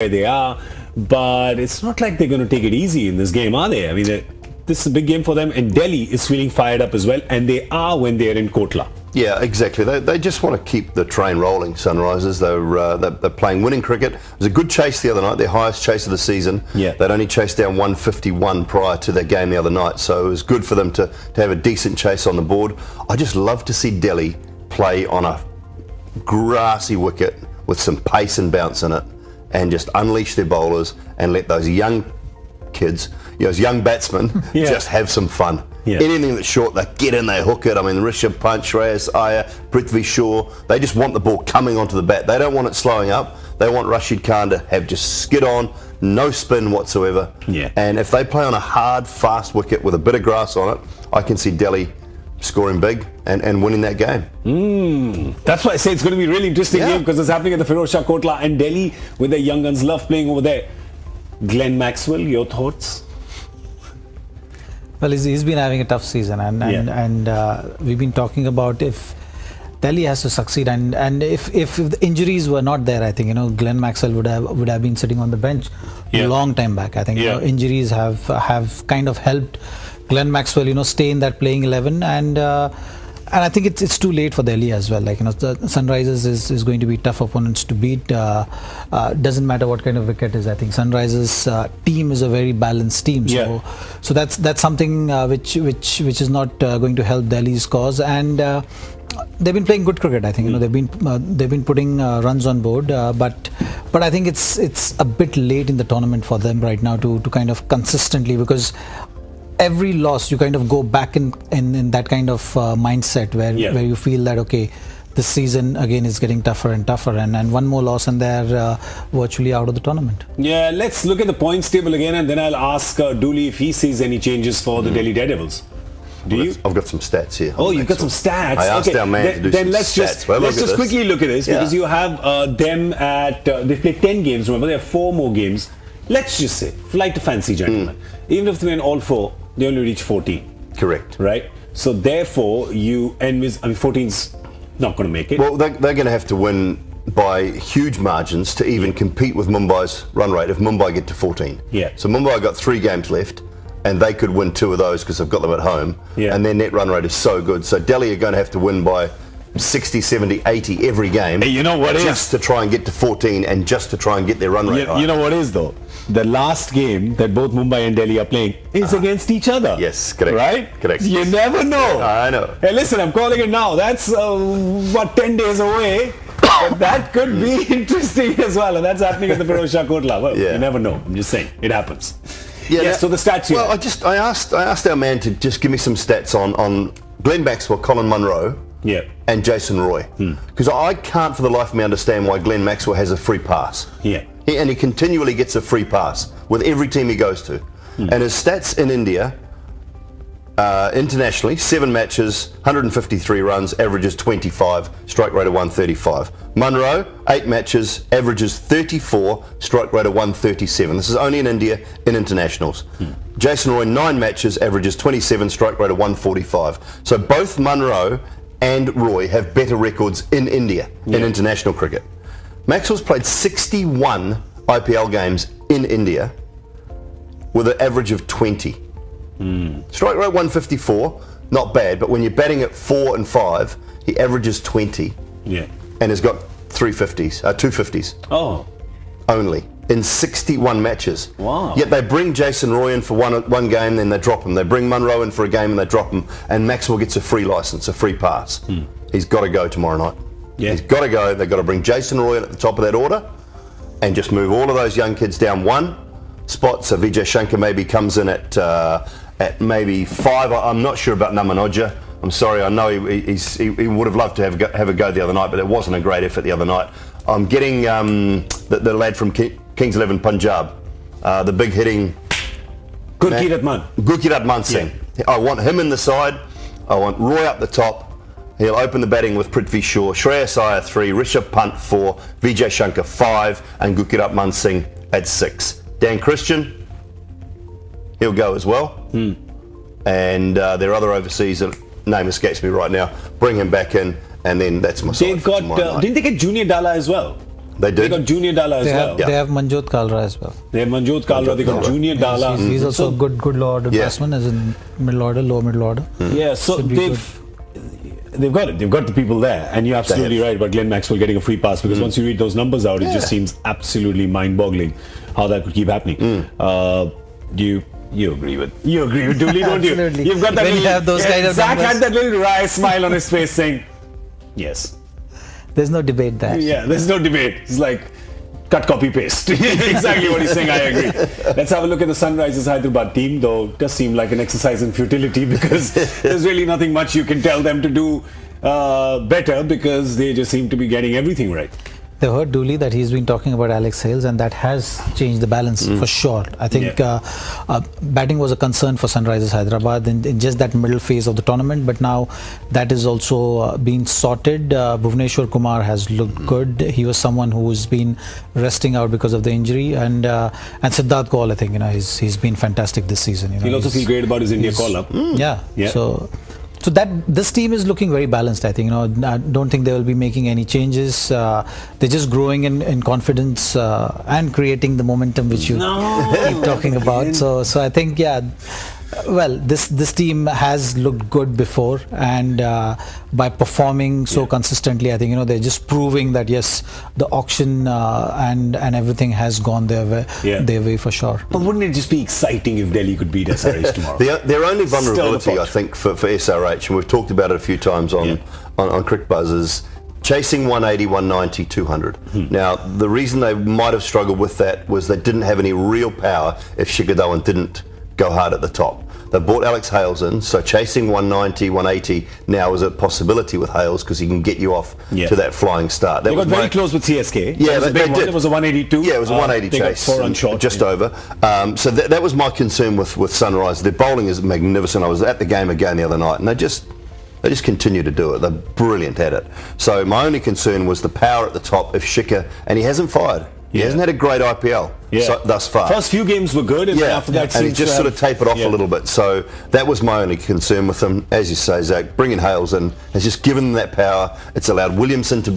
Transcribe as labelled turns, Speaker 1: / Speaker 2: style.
Speaker 1: where they are, but it's not like they're going to take it easy in this game, are they? I mean, this is a big game for them, and Delhi is feeling fired up as well, and they are when they're in Kotla.
Speaker 2: Yeah, exactly. They just want to keep the train rolling, Sunrisers. They're playing winning cricket. It was a good chase the other night, their highest chase of the season.
Speaker 1: Yeah.
Speaker 2: They'd only chased down 151 prior to their game the other night, so it was good for them to have a decent chase on the board. I just love to see Delhi play on a grassy wicket with some pace and bounce in it, and just unleash their bowlers and let those young kids, those young batsmen, just have some fun. Yeah. Anything that's short, they get in, they hook it. I mean, Rishabh Pant, Shreyas Iyer, Prithvi Shaw, they just want the ball coming onto the bat. They don't want it slowing up. They want Rashid Khan to have just skid on, no spin whatsoever.
Speaker 1: Yeah.
Speaker 2: And if they play on a hard, fast wicket with a bit of grass on it, I can see Delhi scoring big and winning that game.
Speaker 1: That's why I say it's going to be a really interesting game, because it's happening at the Firozshah Kotla, and Delhi with their young guns love playing over there. Glenn Maxwell, your thoughts?
Speaker 3: Well, he's been having a tough season, and we've been talking about if Delhi has to succeed, and if the injuries were not there, I think Glenn Maxwell would have been sitting on the bench a long time back. I think injuries have kind of helped Glenn Maxwell stay in that playing 11, and I think it's too late for Delhi as well. Like the Sunrisers is going to be tough opponents to beat. Doesn't matter what kind of wicket is. I think Sunrisers team is a very balanced team. So that's something which is not going to help Delhi's cause. And they've been playing good cricket. I think they've been putting runs on board. But I think it's a bit late in the tournament for them right now to kind of consistently, because every loss you kind of go back in that kind of mindset where you feel that okay, this season again is getting tougher and tougher, and one more loss and they're virtually out of the tournament.
Speaker 1: Yeah, let's look at the points table again, and then I'll ask Dooley if he sees any changes for the Delhi Daredevils. Do you?
Speaker 2: I've got some stats here.
Speaker 1: Oh, you've got some stats.
Speaker 2: I asked our man to do
Speaker 1: then
Speaker 2: some
Speaker 1: let's
Speaker 2: stats.
Speaker 1: Let's just quickly look at this, because you have them at they've played 10 games. Remember, there are 4 more games. Let's just say, flight to fancy, gentlemen. Even if they win all 4, they only reach 14.
Speaker 2: Correct.
Speaker 1: Right? So therefore, you envisage, 14's not going to make it.
Speaker 2: Well, they're going to have to win by huge margins to even compete with Mumbai's run rate if Mumbai get to 14.
Speaker 1: Yeah.
Speaker 2: So Mumbai got 3 games left, and they could win 2 of those because they've got them at home.
Speaker 1: Yeah.
Speaker 2: And their net run rate is so good. So Delhi are going to have to win by 60, 70, 80 every game.
Speaker 1: Hey, you know what
Speaker 2: just to try and get to 14 and just to try and get their run rate high.
Speaker 1: You know what is, though? The last game that both Mumbai and Delhi are playing is against each other.
Speaker 2: Yes, correct.
Speaker 1: Right?
Speaker 2: Correct.
Speaker 1: You never know.
Speaker 2: I know.
Speaker 1: Hey, listen, I'm calling it now. That's, 10 days away. But that could be interesting as well. And that's happening at the Firozshah Kotla. Well, you never know. I'm just saying. It happens. Yeah, so the stats here.
Speaker 2: Well, I asked our man to just give me some stats on Glenn Maxwell, Colin Munro, and Jason Roy. Because I can't for the life of me understand why Glenn Maxwell has a free pass. And he continually gets a free pass with every team he goes to. And his stats in India, internationally, 7 matches, 153 runs, averages 25, strike rate of 135. Munro, 8 matches, averages 34, strike rate of 137. This is only in India in internationals. Jason Roy, 9 matches, averages 27, strike rate of 145. So both Munro and Roy have better records in India in international cricket. Maxwell's played 61 IPL games in India with an average of 20. Strike rate 154, not bad, but when you're batting at 4 and 5, he averages 20. And has got 250s.
Speaker 1: Oh.
Speaker 2: Only in 61 matches.
Speaker 1: Wow.
Speaker 2: Yet they bring Jason Roy in for one game, then they drop him. They bring Munro in for a game and they drop him. And Maxwell gets a free license, a free pass. He's got to go tomorrow night. He's got to go. They've got to bring Jason Roy in at the top of that order and just move all of those young kids down 1 spot. So Vijay Shankar maybe comes in at maybe 5. I'm not sure about Namanoja. I'm sorry. I know he would have loved to have a go the other night, but it wasn't a great effort the other night. I'm getting the lad from Kings 11 Punjab, the big hitting Gurkeerat Man Singh. I want him in the side. I want Roy up the top. He'll open the batting with Prithvi Shaw, Shreyas Iyer 3, Rishabh Pant 4, Vijay Shankar 5, and Gurkeerat Man Singh at 6. Dan Christian, he'll go as well. And their other overseas name escapes me right now. Bring him back in, and then that's my side.
Speaker 1: They've got. Didn't they get Junior Dalla as well?
Speaker 2: They do.
Speaker 1: They got Junior Dala as well.
Speaker 3: They have Manjot Kalra as well.
Speaker 1: They have Manjot Kalra. They got Junior Dala.
Speaker 3: He's also a good low order batsman, as in middle order, lower middle order.
Speaker 1: Yeah, so they've got it. They've got the people there, and you're absolutely right about Glenn Maxwell getting a free pass, because once you read those numbers out, it just seems absolutely mind-boggling how that could keep happening. You agree with Dooley, don't you?
Speaker 3: Absolutely.
Speaker 1: You've got that
Speaker 3: when you have those kind of
Speaker 1: Zach
Speaker 3: numbers.
Speaker 1: had that little wry smile on his face saying, yes.
Speaker 3: There's no debate there.
Speaker 1: Yeah, there's no debate. It's like cut, copy, paste. Exactly what he's saying. I agree. Let's have a look at the Sunrisers Hyderabad team, though it does seem like an exercise in futility, because there's really nothing much you can tell them to do better, because they just seem to be getting everything right.
Speaker 3: They heard Dooley that he's been talking about Alex Hales, and that has changed the balance for sure. I think batting was a concern for Sunrisers Hyderabad in just that middle phase of the tournament, but now that is also been sorted. Bhuvneshwar Kumar has looked good. He was someone who's been resting out because of the injury, and Siddharth Kaul, I think he's been fantastic this season.
Speaker 1: He'll also feel great about his India call-up.
Speaker 3: Yeah. So that this team is looking very balanced. I think I don't think they will be making any changes. They're just growing in confidence and creating the momentum which you keep talking about. So I think well, this team has looked good before, and by performing so consistently, I think they're just proving that yes, the auction and everything has gone their way for sure.
Speaker 1: But wouldn't it just be exciting if Delhi could beat SRH tomorrow?
Speaker 2: Their only vulnerability, I think, for SRH, and we've talked about it a few times on Cricket Buzz, is chasing 180, 190, 200. Now, the reason they might have struggled with that was they didn't have any real power if Shikhar Dhawan didn't go hard at the top. They brought Alex Hales in, so chasing 190, 180 now is a possibility with Hales, because he can get you off to that flying start.
Speaker 1: They got very close with CSK.
Speaker 2: Yeah, they did.
Speaker 1: It was a 182.
Speaker 2: Yeah, it was a 180 chase.
Speaker 1: 4 run short.
Speaker 2: Just over. So that was my concern with Sunrise. Their bowling is magnificent. I was at the game again the other night, and they just continue to do it. They're brilliant at it. So my only concern was the power at the top if Shikhar, and he hasn't fired. He hasn't had a great IPL thus far.
Speaker 1: First few games were good, and then after that,
Speaker 2: and he just sort of tapered off a little bit. So that was my only concern with him. As you say, Zach, bringing Hales in has just given them that power. It's allowed Williamson to be